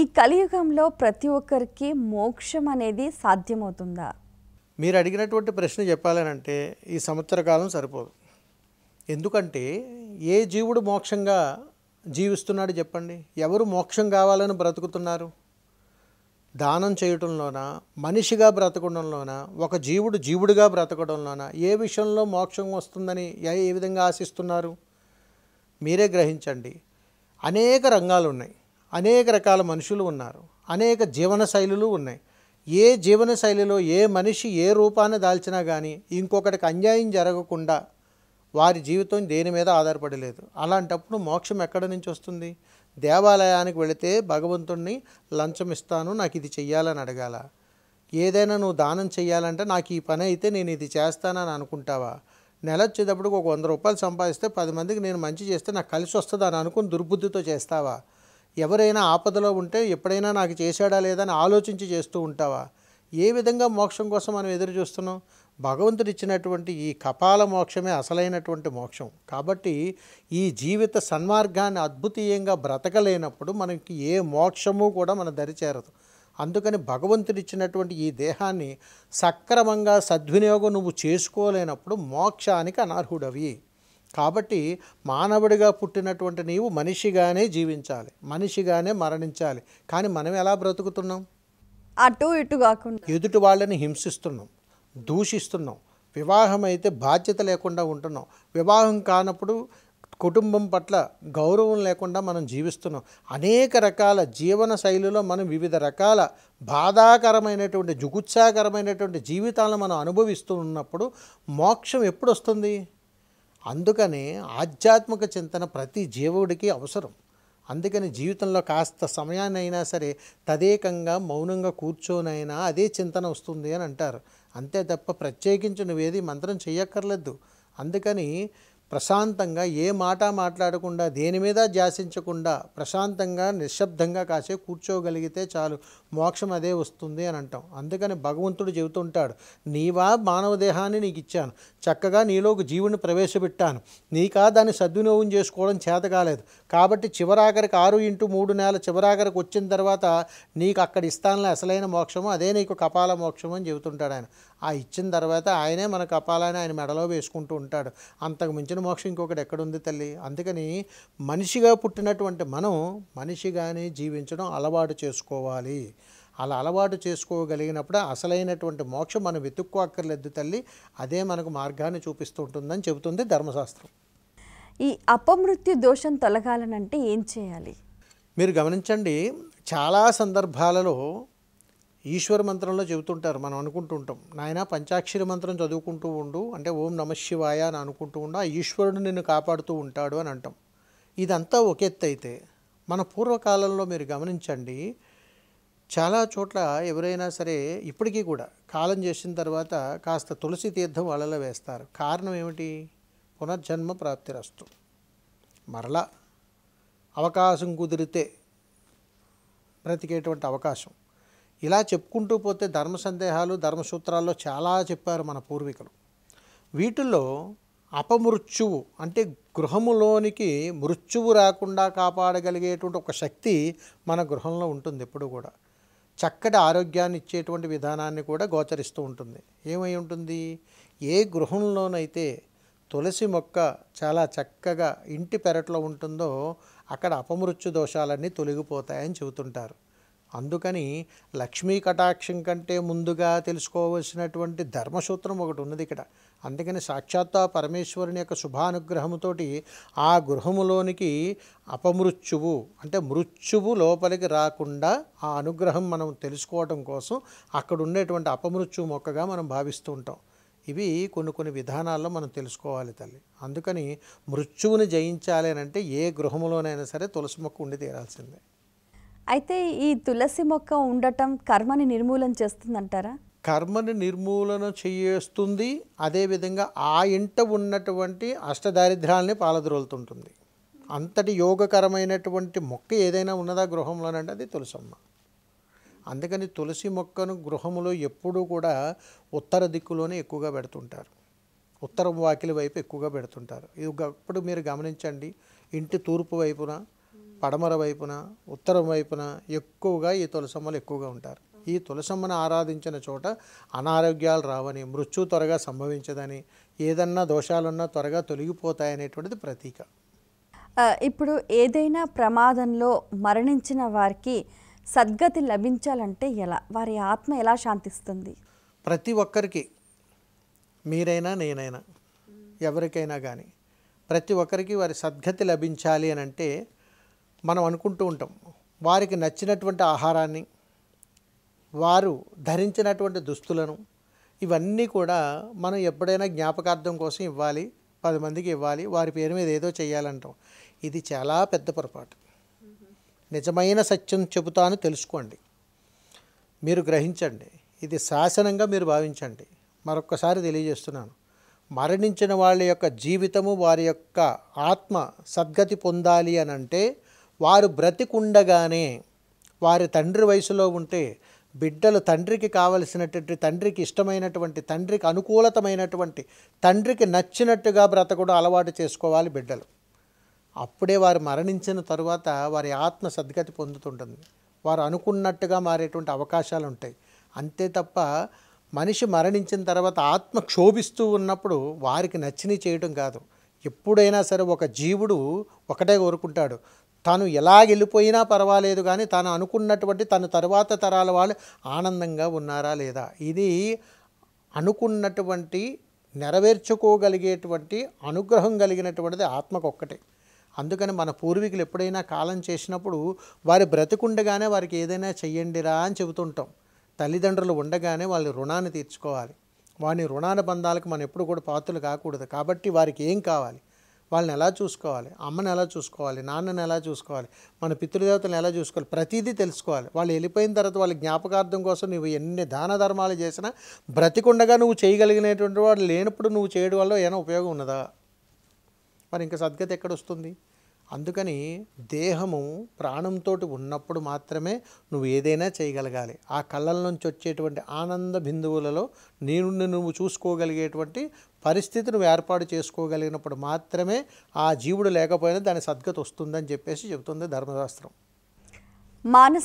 ఈ కలియుగంలో ప్రతి ఒక్కరికి మోక్షం అనేది సాధ్యమవుతుందా? మీరు అడిగినటువంటి ప్రశ్న చెప్పాలనంటే ఈ సంవత్సర కాలం సరిపోదు. ఎందుకంటే ఏ జీవుడు మోక్షంగా జీవిస్తున్నాడు చెప్పండి? ఎవరు మోక్షం కావాలని బ్రతుకుతున్నారు? దానం చేయటంలోన, మనిషిగా బ్రతకడంలోన, ఒక జీవుడు జీవుడిగా బ్రతకడంలోన ఏ విషయంలో మోక్షం వస్తుందని ఏ విధంగా ఆశిస్తున్నారు? మీరే గ్రహించండి. అనేక రంగాలు ఉన్నాయి, అనేక రకాల మనుషులు ఉన్నారు, అనేక జీవన శైలులు ఉన్నాయి. ఏ జీవన శైలిలో ఏ మనిషి ఏ రూపాన్ని దాల్చినా కానీ ఇంకొకటికి అన్యాయం జరగకుండా వారి జీవితం దేని మీద ఆధారపడలేదు. అలాంటప్పుడు మోక్షం ఎక్కడి నుంచి వస్తుంది? దేవాలయానికి వెళితే భగవంతుణ్ణి లంచం ఇస్తాను, నాకు ఇది చెయ్యాలని అడగాల? ఏదైనా నువ్వు దానం చెయ్యాలంటే నాకు ఈ పని అయితే నేను ఇది చేస్తానని అనుకుంటావా? నెల వచ్చేటప్పటికి ఒక 100 రూపాయలు సంపాదిస్తే 10 మందికి నేను మంచి చేస్తే నాకు కలిసి వస్తుంది అని అనుకుని దుర్బుద్ధితో చేస్తావా? ఎవరైనా ఆపదలో ఉంటే ఎప్పుడైనా నాకు చేశాడా లేదా అని ఆలోచించి చేస్తూ ఉంటావా? ఏ విధంగా మోక్షం కోసం మనం ఎదురు చూస్తున్నాం? భగవంతుడు ఇచ్చినటువంటి ఈ కపాల మోక్షమే అసలైనటువంటి మోక్షం. కాబట్టి ఈ జీవిత సన్మార్గాన్ని అద్భుతీయంగా బ్రతకలేనప్పుడు మనకి ఏ మోక్షము కూడా మన దరి చేరదు. అందుకని భగవంతుడు ఇచ్చినటువంటి ఈ దేహాన్ని సక్రమంగా సద్వినియోగం నువ్వు చేసుకోలేనప్పుడు మోక్షానికి అనర్హుడవి. కాబట్టి మానవుడిగా పుట్టినటువంటి నీవు మనిషిగానే జీవించాలి, మనిషిగానే మరణించాలి. కానీ మనం ఎలా బ్రతుకుతున్నాం? అటు ఇటు కాకుండా ఎదుటి వాళ్ళని హింసిస్తున్నాం, దూషిస్తున్నాం. వివాహం అయితే బాధ్యత లేకుండా ఉంటున్నాం. వివాహం కానప్పుడు కుటుంబం పట్ల గౌరవం లేకుండా మనం జీవిస్తున్నాం. అనేక రకాల జీవన శైలిలో మనం వివిధ రకాల బాధాకరమైనటువంటి జుగుత్సాకరమైనటువంటి జీవితాలను మనం అనుభవిస్తూ ఉన్నప్పుడు మోక్షం ఎప్పుడు వస్తుంది? అందుకనే ఆధ్యాత్మిక చింతన ప్రతి జీవుడికి అవసరం. అందుకని జీవితంలో కాస్త సమయాన్ని అయినా సరే తదేకంగా మౌనంగా కూర్చోనైనా అదే చింతన వస్తుంది అని అంటారు. అంతే తప్ప ప్రత్యేకించి నువ్వేది మంత్రం చెయ్యక్కర్లేదు. అందుకని ప్రశాంతంగా ఏ మాట మాట్లాడకుండా, దేని మీద ధ్యాసించకుండా ప్రశాంతంగా నిశ్శబ్దంగా కాసే కూర్చోగలిగితే చాలు, మోక్షం అదే వస్తుంది అని అంటాం. అందుకని భగవంతుడు చెబుతుంటాడు, నీవా మానవ దేహాన్ని నీకు ఇచ్చాను, చక్కగా నీలోకి జీవుని ప్రవేశపెట్టాను, నీకా దాన్ని సద్వినియోగం చేసుకోవడం చేత కాలేదు. కాబట్టి చివరాఖరికి 6x3 నెల చివరాఖరికి వచ్చిన తర్వాత నీకు అక్కడ ఇస్తానులే అసలైన మోక్షము, అదే నీకు కపాల మోక్షము అని చెబుతుంటాడు ఆయన. ఆ ఇచ్చిన తర్వాత ఆయనే మన కపాలాన్ని ఆయన మెడలో వేసుకుంటూ ఉంటాడు. అంతకు మించిన మోక్షం ఇంకొకటి ఎక్కడుంది తల్లి? అందుకని మనిషిగా పుట్టినటువంటి మనం మనిషిగానే జీవించడం అలవాటు చేసుకోవాలి. అలా అలవాటు చేసుకోగలిగినప్పుడు అసలైనటువంటి మోక్షం మనం వెతుక్కోక్కర్లేదు తల్లి, అదే మనకు మార్గాన్ని చూపిస్తూ ఉంటుందని చెబుతుంది ధర్మశాస్త్రం. ఈ అపమృత్యు దోషం తొలగాలనంటే ఏం చేయాలి? మీరు గమనించండి, చాలా సందర్భాలలో ఈశ్వర మంత్రంలో చెబుతుంటారు. మనం అనుకుంటూ ఉంటాం, నాయన పంచాక్షరి మంత్రం చదువుకుంటూ ఉండు, అంటే ఓం నమ శివాయ అని అనుకుంటూ ఉండు, ఆ ఈశ్వరుడు నిన్ను కాపాడుతూ ఉంటాడు అని అంటాం. ఇదంతా ఒక ఎత్తు అయితే మన పూర్వకాలంలో మీరు గమనించండి, చాలా చోట్ల ఎవరైనా సరే ఇప్పటికీ కూడా కాలం చేసిన తర్వాత కాస్త తులసి తీర్థం వాళ్ళలో వేస్తారు. కారణం ఏమిటి? పునర్జన్మ ప్రాప్తిరస్తు, మరలా అవకాశం కుదిరితే బ్రతికేటువంటి అవకాశం. ఇలా చెప్పుకుంటూ పోతే ధర్మ సందేహాలు ధర్మసూత్రాల్లో చాలా చెప్పారు మన పూర్వీకులు. వీటిల్లో అపమృత్యువు అంటే గృహములోనికి మృత్యువు రాకుండా కాపాడగలిగేటువంటి ఒక శక్తి మన గృహంలో ఉంటుంది. ఎప్పుడు కూడా చక్కటి ఆరోగ్యాన్ని ఇచ్చేటువంటి విధానాన్ని కూడా గోచరిస్తూ ఉంటుంది. ఏమై ఉంటుంది? ఏ గృహంలోనైతే తులసి మొక్క చాలా చక్కగా ఇంటి పెరట్లో ఉంటుందో అక్కడ అపమృత్యు దోషాలన్నీ తొలగిపోతాయని చెబుతుంటారు. అందుకని లక్ష్మీ కటాక్షం కంటే ముందుగా తెలుసుకోవలసినటువంటి ధర్మసూత్రం ఒకటి ఉన్నది ఇక్కడ. అందుకని సాక్షాత్తు పరమేశ్వరుని యొక్క శుభానుగ్రహముతోటి ఆ గృహములోనికి అపమృత్యువు అంటే మృత్యువు లోపలికి రాకుండా ఆ అనుగ్రహం మనం తెలుసుకోవడం కోసం అక్కడ ఉండేటువంటి అపమృత్యు మొక్కగా మనం భావిస్తూ ఉంటాం. ఇవి కొన్ని విధానాల్లో మనం తెలుసుకోవాలి తల్లి. అందుకని మృత్యువుని జయించాలి అని అంటే ఏ గృహములోనైనా సరే తులసి మొక్క ఉండి తీరాల్సిందే. అయితే ఈ తులసి మొక్క ఉండటం కర్మని నిర్మూలన చేస్తుందంటారా? కర్మని నిర్మూలన చేస్తుంది. అదేవిధంగా ఆ ఇంట ఉన్నటువంటి అష్టదారిద్ర్యాలని పాలద్రోలుతుంటుంది. అంతటి యోగకరమైనటువంటి మొక్క ఏదైనా ఉన్నదా గృహంలోనంటే అది తులసమ్మ. అందుకని తులసి మొక్కను గృహములో ఎప్పుడూ కూడా ఉత్తర దిక్కులోనే ఎక్కువగా పెడుతుంటారు. ఉత్తరం వాకిలి వైపు ఎక్కువగా పెడుతుంటారు. ఇది ఒకప్పుడు మీరు గమనించండి, ఇంటి తూర్పు వైపున పడమర వైపున ఉత్తరం వైపున ఎక్కువగా ఈ తులసమ్మలు ఎక్కువగా ఉంటారు. ఈ తులసమ్మను ఆరాధించిన చోట అనారోగ్యాలు రావని, మృత్యు త్వరగా సంభవించదని, ఏదన్నా దోషాలున్నా త్వరగా తొలగిపోతాయనేటువంటిది ప్రతీక. ఇప్పుడు ఏదైనా ప్రమాదంలో మరణించిన వారికి సద్గతి లభించాలంటే ఎలా? వారి ఆత్మ ఎలా శాంతిస్తుంది? ప్రతి ఒక్కరికి, మీరైనా నేనైనా ఎవరికైనా కానీ ప్రతి ఒక్కరికి వారి సద్గతి లభించాలి అని అంటే మనం అనుకుంటూ ఉంటాం. వారికి నచ్చినటువంటి ఆహారాన్ని, వారు ధరించినటువంటి దుస్తులను, ఇవన్నీ కూడా మనం ఎప్పుడైనా జ్ఞాపకార్థం కోసం ఇవ్వాలి, 10 మందికి ఇవ్వాలి, వారి పేరు మీద ఏదో చేయాలంటాం. ఇది చాలా పెద్ద పొరపాటు. నిజమైన సత్యం చెబుతాను, తెలుసుకోండి, మీరు గ్రహించండి, ఇది శాసనంగా మీరు భావించండి. మరొక్కసారి తెలియజేస్తున్నాను, మరణించిన వాళ్ళ యొక్క జీవితము, వారి యొక్క ఆత్మ సద్గతి పొందాలి అని అంటే వారు బ్రతికుండగానే, వారి తండ్రి వయసులో ఉంటే బిడ్డలు తండ్రికి కావలసినటువంటి, తండ్రికి ఇష్టమైనటువంటి, తండ్రికి అనుకూలతమైనటువంటి, తండ్రికి నచ్చినట్టుగా బ్రతకడం అలవాటు చేసుకోవాలి బిడ్డలు. అప్పుడే వారు మరణించిన తరువాత వారి ఆత్మ సద్గతి పొందుతుంటుంది. వారు అనుకున్నట్టుగా మారేటువంటి అవకాశాలు ఉంటాయి. అంతే తప్ప మనిషి మరణించిన తర్వాత ఆత్మ క్షోభిస్తూ ఉన్నప్పుడు వారికి నచ్చినవి చేయడం కాదు. ఎప్పుడైనా సరే ఒక జీవుడు ఒకటే కోరుకుంటాడు, తాను ఎలా వెళ్ళిపోయినా పర్వాలేదు కానీ తాను అనుకున్నటువంటి తన తరువాత తరాల వాళ్ళు ఆనందంగా ఉన్నారా లేదా, ఇది అనుకున్నటువంటి నెరవేర్చుకోగలిగేటువంటి అనుగ్రహం కలిగినటువంటిది ఆత్మకు ఒక్కటే. అందుకని మన పూర్వీకులు ఎప్పుడైనా కాలం చేసినప్పుడు వారి బ్రతికుండగానే వారికి ఏదైనా చెయ్యండిరా అని చెబుతుంటాం. తల్లిదండ్రులు ఉండగానే వాళ్ళ రుణాన్ని తీర్చుకోవాలి. వాని రుణానుబంధాలకు మనం ఎప్పుడు కూడా పాత్రలు కాకూడదు. కాబట్టి వారికి ఏం కావాలి, వాళ్ళని ఎలా చూసుకోవాలి, అమ్మని ఎలా చూసుకోవాలి, నాన్నని ఎలా చూసుకోవాలి, మన పితృదేవతలను ఎలా చూసుకోవాలి, ప్రతిదీ తెలుసుకోవాలి. వాళ్ళు వెళ్ళిపోయిన తర్వాత వాళ్ళ జ్ఞాపకార్థం కోసం నువ్వు ఎన్ని దాన ధర్మాలు చేసినా బ్రతికుండగా నువ్వు చేయగలిగినటువంటి వాడు లేనప్పుడు నువ్వు చేయడం వల్ల ఏమైనా ఉపయోగం ఉన్నదా? మరి ఇంకా సద్గతి ఎక్కడొస్తుంది? అందుకని దేహము ప్రాణంతో ఉన్నప్పుడు మాత్రమే నువ్వు ఏదైనా చేయగలగాలి. ఆ కళ్ళల నుంచి వచ్చేటువంటి ఆనంద బిందువులలో నువ్వు చూసుకోగలిగేటువంటి పరిస్థితి నువ్వు ఏర్పాటు చేసుకోగలిగినప్పుడు మాత్రమే ఆ జీవుడు లేకపోయినా దాని సద్గతి వస్తుందని చెప్పేసి చెబుతుంది ధర్మశాస్త్రం. మానసిక